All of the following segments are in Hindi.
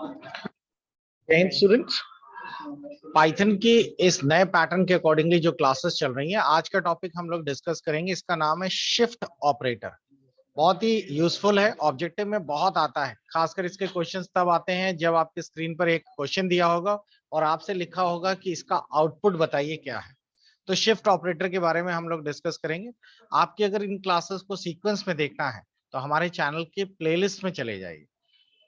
स्टूडेंट्स, पाइथन की इस नए पैटर्न के अकॉर्डिंगली जो क्लासेस चल रही हैं, आज का टॉपिक हम लोग डिस्कस करेंगे। इसका नाम है शिफ्ट ऑपरेटर। बहुत ही यूजफुल है, ऑब्जेक्टिव में बहुत आता है। खासकर इसके क्वेश्चंस तब आते हैं जब आपके स्क्रीन पर एक क्वेश्चन दिया होगा और आपसे लिखा होगा कि इसका आउटपुट बताइए क्या है। तो शिफ्ट ऑपरेटर के बारे में हम लोग डिस्कस करेंगे। आपकी अगर इन क्लासेस को सीक्वेंस में देखना है तो हमारे चैनल के प्लेलिस्ट में चले जाइए।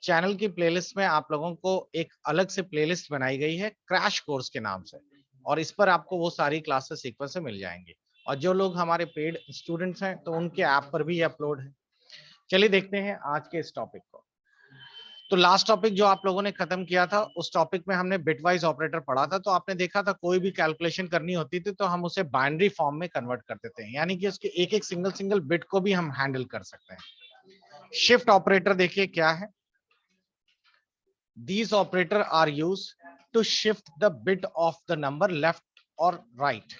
चैनल की प्लेलिस्ट में आप लोगों को एक अलग से प्लेलिस्ट बनाई गई है क्रैश कोर्स के नाम से, और इस पर आपको वो सारी क्लासेस सीक्वेंस से मिल जाएंगी। और जो लोग हमारे पेड स्टूडेंट्स हैं तो उनके ऐप पर भी अपलोड है। चलिए देखते हैं आज के इस टॉपिक को। तो लास्ट टॉपिक जो आप लोगों ने खत्म किया था, उस टॉपिक में हमने बिटवाइज ऑपरेटर पढ़ा था। तो आपने देखा था कोई भी कैलकुलेशन करनी होती थी तो हम उसे बाइनरी फॉर्म में कन्वर्ट कर देते हैं, यानी कि उसके एक एक सिंगल सिंगल बिट को भी हम हैंडल कर सकते हैं। शिफ्ट ऑपरेटर देखिए क्या है। These operators are used to shift the bit of the number left or right,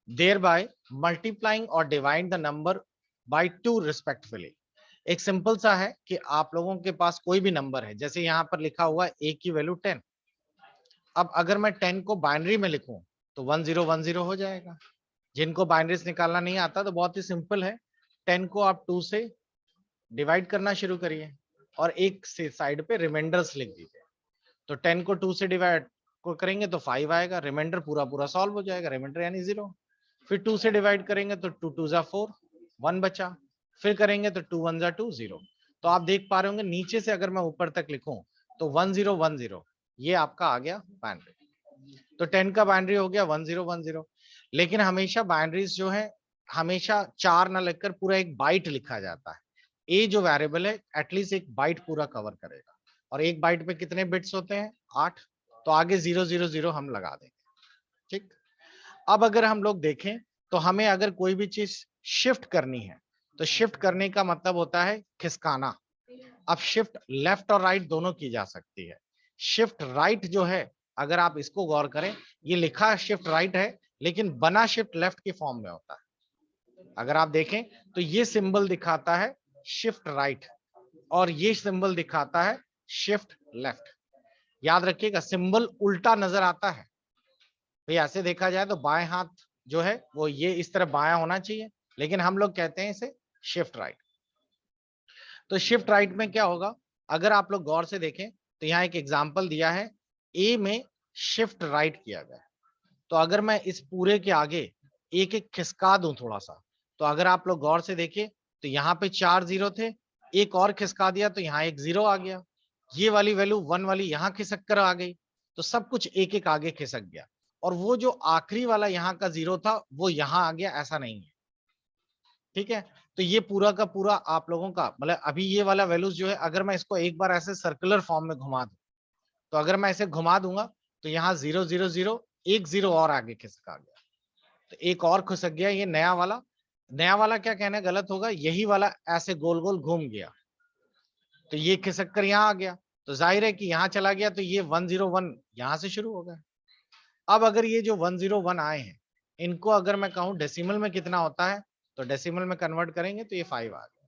thereby multiplying or divide the number by 2 respectively. एक सिंपल सा है कि आप लोगों के पास कोई भी नंबर है, जैसे यहाँ पर लिखा हुआ a की वैल्यू 10। अब अगर मैं 10 को बाइनरी में लिखूं तो 1010 हो जाएगा। जिनको बाइनरीज निकालना नहीं आता तो बहुत ही सिंपल है, 10 को आप 2 से डिवाइड करना शुरू करिए और एक से साइड पे रिमाइंडर्स लिख दीजिए। तो 10 को 2 से डिवाइड को करेंगे तो 5 आएगा, रिमाइंडर पूरा पूरा सॉल्व हो जाएगा, रिमाइंडर यानी 0। फिर 2 से डिवाइड करेंगे तो 2 2 जा 4, 1 बचा। फिर करेंगे तो 2 1 जा 2, 0। तो आप देख पा रहे होंगे नीचे से अगर मैं ऊपर तक लिखूं तो 1010 ये आपका आ गया बाइनरी। तो 10 का बाइनरी हो गया 1010। लेकिन हमेशा बाइनरीज जो है हमेशा 4 ना लिखकर पूरा एक बाइट लिखा जाता है। ए जो वेरिएबल है एटलीस्ट एक बाइट पूरा कवर करेगा, और एक बाइट पे कितने बिट्स होते हैं? 8। तो आगे 000 हम लगा देंगे। ठीक। अब अगर हम लोग देखें तो हमें अगर कोई भी चीज शिफ्ट करनी है तो शिफ्ट करने का मतलब होता है खिसकाना। अब शिफ्ट लेफ्ट और राइट दोनों की जा सकती है। शिफ्ट राइट जो है, अगर आप इसको गौर करें, ये लिखा शिफ्ट राइट है लेकिन बना शिफ्ट लेफ्ट की फॉर्म में होता है। अगर आप देखें तो ये सिंबल दिखाता है शिफ्ट राइट और ये सिंबल दिखाता है शिफ्ट लेफ्ट। याद रखिएगा, सिंबल उल्टा नजर आता है। भाई ऐसे देखा जाए तो बाएं हाथ जो है वो ये इस तरह बायां होना चाहिए, लेकिन हम लोग कहते हैं इसे शिफ्ट राइट। तो शिफ्ट राइट में क्या होगा, अगर आप लोग गौर से देखें तो यहाँ एक एग्जांपल दिया है, ए में शिफ्ट राइट किया गया है। तो अगर मैं इस पूरे के आगे एक एक खिसका दूं थोड़ा सा, तो अगर आप लोग गौर से देखिए तो यहाँ पे 4 0 थे, एक और खिसका दिया तो यहाँ एक 0 आ गया। ये वाली वैल्यू 1 वाली यहाँ खिसक कर आ गई, तो सब कुछ एक एक आगे खिसक गया। और वो जो आखिरी वाला यहाँ का 0 था वो यहाँ आ गया, ऐसा नहीं है। ठीक है। तो ये पूरा का पूरा आप लोगों का मतलब अभी ये वाला वैल्यूज जो है, अगर मैं इसको एक बार ऐसे सर्कुलर फॉर्म में घुमा दूं, तो अगर मैं इसे घुमा दूंगा तो यहाँ 000 एक 0 और आगे खिसक आ गया, तो एक और खिसक गया। ये नया वाला, नया वाला क्या कहना गलत होगा, यही वाला ऐसे गोल गोल घूम गया तो ये खिसक कर यहाँ आ गया। तो जाहिर है कि यहाँ चला गया तो ये 101 यहाँ से शुरू हो गया। अब अगर ये जो 101 आए हैं, इनको अगर मैं कहूं डेसिमल में कितना होता है, तो डेसिमल में कन्वर्ट करेंगे तो ये 5 आ गया।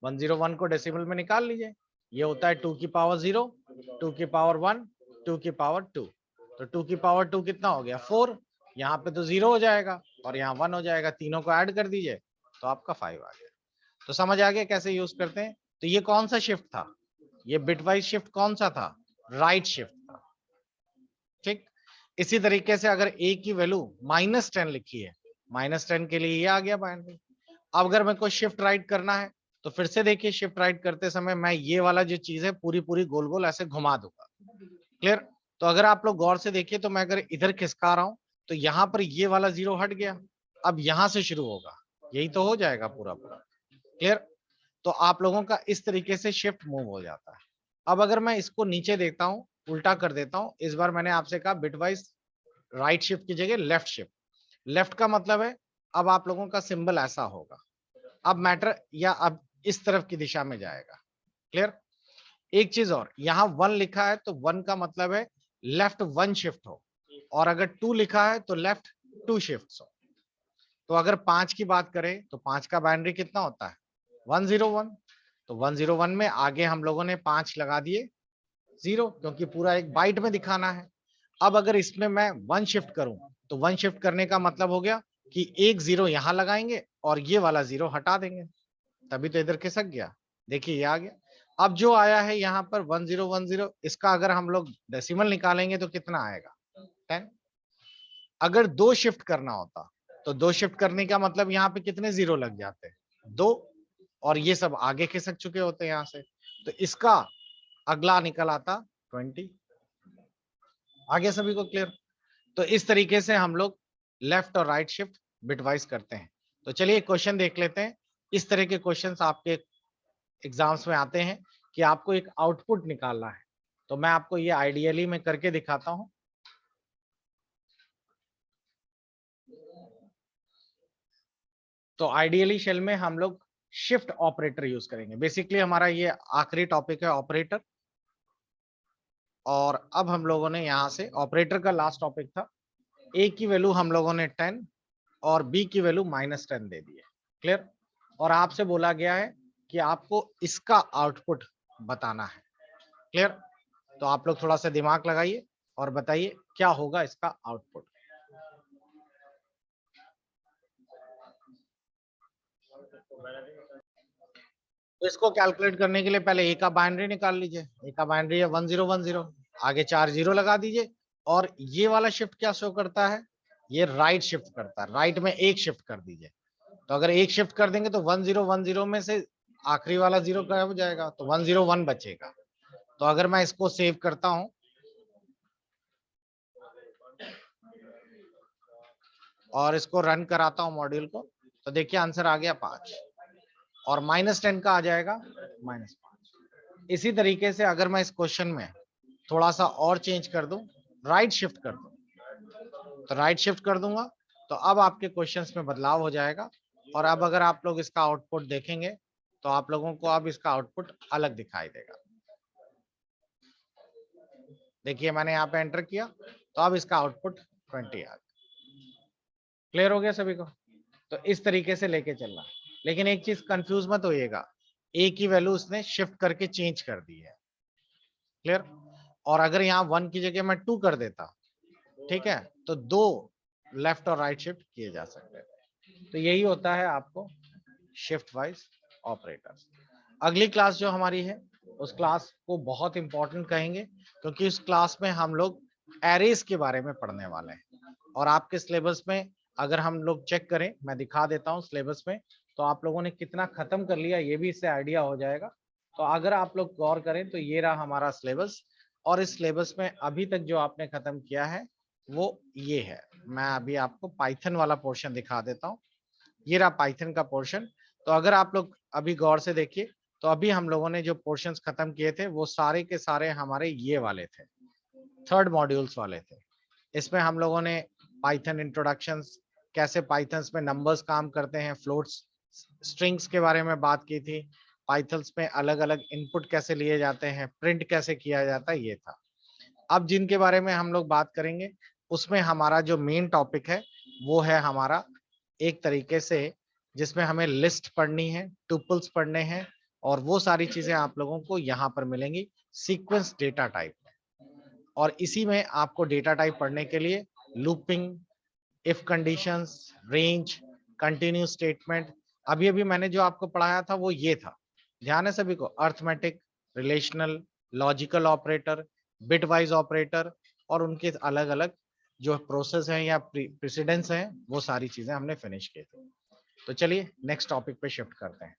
101 को डेसिमल में निकाल लीजिए, ये होता है 2 की पावर 0, 2 की पावर 1, 2 की पावर 2। तो 2 की पावर 2 कितना हो गया? 4। यहाँ पे तो 0 हो जाएगा और यहाँ 1 हो जाएगा, तीनों को ऐड कर दीजिए तो आपका 5 आ गया। तो समझ आ गया कैसे यूज करते हैं। तो ये कौन सा शिफ्ट था? ये बिटवाइज शिफ्ट कौन सा था? राइट शिफ्ट था। ठीक। इसी तरीके से अगर a की वैल्यू -10 लिखी है, -10 के लिए ये आ गया बाइनरी। अब अगर मेरे को शिफ्ट राइट करना है तो फिर से देखिए, शिफ्ट राइट करते समय मैं ये वाला जो चीज है पूरी पूरी गोल गोल ऐसे घुमा दूंगा। क्लियर। तो अगर आप लोग गौर से देखिए तो मैं अगर इधर खिसका रहा हूं तो यहाँ पर ये वाला 0 हट गया, अब यहाँ से शुरू होगा, यही तो हो जाएगा पूरा पूरा। क्लियर। तो आप लोगों का इस तरीके से शिफ्ट मूव हो जाता है। अब अगर मैं इसको नीचे देखता हूं, उल्टा कर देता हूं, इस बार मैंने आपसे कहा बिटवाइज राइट शिफ्ट की जगह लेफ्ट शिफ्ट। लेफ्ट का मतलब है अब आप लोगों का सिंबल ऐसा होगा, अब मैटर या अब इस तरफ की दिशा में जाएगा। क्लियर। एक चीज और, यहाँ 1 लिखा है तो 1 का मतलब है लेफ्ट 1 शिफ्ट हो, और अगर 2 लिखा है तो लेफ्ट 2 शिफ्ट हो। तो अगर 5 की बात करें तो 5 का बाइनरी कितना होता है? 101। तो 101 में आगे हम लोगों ने 5 लगा दिए 0, क्योंकि पूरा एक बाइट में दिखाना है। अब अगर इसमें मैं 1 शिफ्ट करूं, तो 1 शिफ्ट करने का मतलब हो गया कि एक 0 यहां लगाएंगे और ये वाला 0 हटा देंगे, तभी तो इधर खिसक गया। देखिए ये आ गया। अब जो आया है यहाँ पर 1010, इसका अगर हम लोग डेसिमल निकालेंगे तो कितना आएगा? 10। अगर 2 शिफ्ट करना होता, तो 2 शिफ्ट करने का मतलब यहाँ पे कितने 0 लग जाते? 2, और ये सब आगे खिसक चुके होते हैं यहाँ से, तो इसका अगला निकल आता 20। आगे सभी को क्लियर? तो इस तरीके से हम लोग लेफ्ट और राइट शिफ्ट बिटवाइज करते हैं। तो चलिए क्वेश्चन देख लेते हैं। इस तरह के क्वेश्चंस आपके एग्जाम्स में आते हैं कि आपको एक आउटपुट निकालना है। तो मैं आपको ये आइडियली में करके दिखाता हूं। तो आइडियली शेल में हम लोग शिफ्ट ऑपरेटर यूज करेंगे। बेसिकली हमारा ये आखिरी टॉपिक है ऑपरेटर, और अब हम लोगों ने यहाँ से ऑपरेटर का लास्ट टॉपिक था। ए की वैल्यू हम लोगों ने 10 और बी की वैल्यू -10 दे दी है। क्लियर? और आपसे बोला गया है कि आपको इसका आउटपुट बताना है। क्लियर? तो आप लोग थोड़ा सा दिमाग लगाइए और बताइए क्या होगा इसका आउटपुट। तो इसको कैलकुलेट करने के लिए पहले ए का बाइनरी निकाल लीजिए। ए का बाइनरी है 1010, आगे 4 0 लगा दीजिए। और ये वाला शिफ्ट क्या शो करता है? ये राइट शिफ्ट करता है। राइट में एक शिफ्ट कर दीजिए। तो अगर एक शिफ्ट कर देंगे तो 1010 में से आखिरी वाला 0 गायब हो जाएगा, तो 101 बचेगा। तो अगर मैं इसको सेव करता हूं और इसको रन कराता हूं मॉड्यूल को, तो देखिए आंसर आ गया 5 और -10 का आ जाएगा -5। इसी तरीके से अगर मैं इस क्वेश्चन में थोड़ा सा और चेंज कर दूं, राइट शिफ्ट कर दूं, तो राइट शिफ्ट कर दूंगा, तो अब आपके क्वेश्चंस में बदलाव हो जाएगा। और अब अगर आप लोग इसका आउटपुट देखेंगे तो आप लोगों को अब इसका आउटपुट अलग दिखाई देगा। देखिए मैंने यहाँ पे एंटर किया, तो अब इसका आउटपुट 20 आ गया। क्लियर हो गया सभी को? तो इस तरीके से लेके चलना। लेकिन एक चीज कंफ्यूज मत होइएगा, ए की वैल्यू उसने शिफ्ट करके चेंज कर दी है। क्लियर? और अगर यहाँ 1 की जगह मैं 2 कर देता, ठीक है, तो 2 लेफ्ट और राइट शिफ्ट किए जा सकते हैं। तो यही होता है आपको शिफ्ट वाइज ऑपरेटर्स। अगली क्लास जो हमारी है, उस क्लास को बहुत इंपॉर्टेंट कहेंगे, क्योंकि उस क्लास में हम लोग एरेज के बारे में पढ़ने वाले हैं। और आपके सिलेबस में अगर हम लोग चेक करें, मैं दिखा देता हूं सिलेबस में, तो आप लोगों ने कितना खत्म कर लिया ये भी इससे आइडिया हो जाएगा। तो अगर आप लोग गौर करें तो ये रहा हमारा सिलेबस, और इस सिलेबस में अभी तक जो आपने खत्म किया है वो ये है। मैं अभी आपको पाइथन वाला पोर्शन दिखा देता हूँ। ये रहा पाइथन का पोर्शन। तो अगर आप लोग अभी गौर से देखिए, तो अभी हम लोगों ने जो पोर्शंस खत्म किए थे वो सारे के सारे हमारे ये वाले थे, थर्ड मॉड्यूल्स वाले थे। इसमें हम लोगों ने पाइथन इंट्रोडक्शंस, कैसे पाइथन्स में नंबर्स काम करते हैं, फ्लोट्स, स्ट्रिंग्स के बारे में बात की थी। पाइथन्स में अलग अलग इनपुट कैसे लिए जाते हैं, प्रिंट कैसे किया जाता है, ये था। अब जिनके बारे में हम लोग बात करेंगे, उसमें हमारा जो मेन टॉपिक है वो है हमारा एक तरीके से जिसमें हमें लिस्ट पढ़नी है, टुपल्स पढ़ने हैं, और वो सारी चीजें आप लोगों को यहाँ पर मिलेंगी सीक्वेंस डेटा टाइप में। और इसी में आपको डेटा टाइप पढ़ने के लिए looping, if conditions, range, continuous statement, अभी अभी मैंने जो आपको पढ़ाया था वो ये था। ध्यान है सभी को? Arithmetic, relational, logical operator, bit wise operator, और उनके अलग अलग जो प्रोसेस हैं या प्रेसिडेंस हैं, वो सारी चीजें हमने फिनिश की थी। तो चलिए नेक्स्ट टॉपिक पे शिफ्ट करते हैं।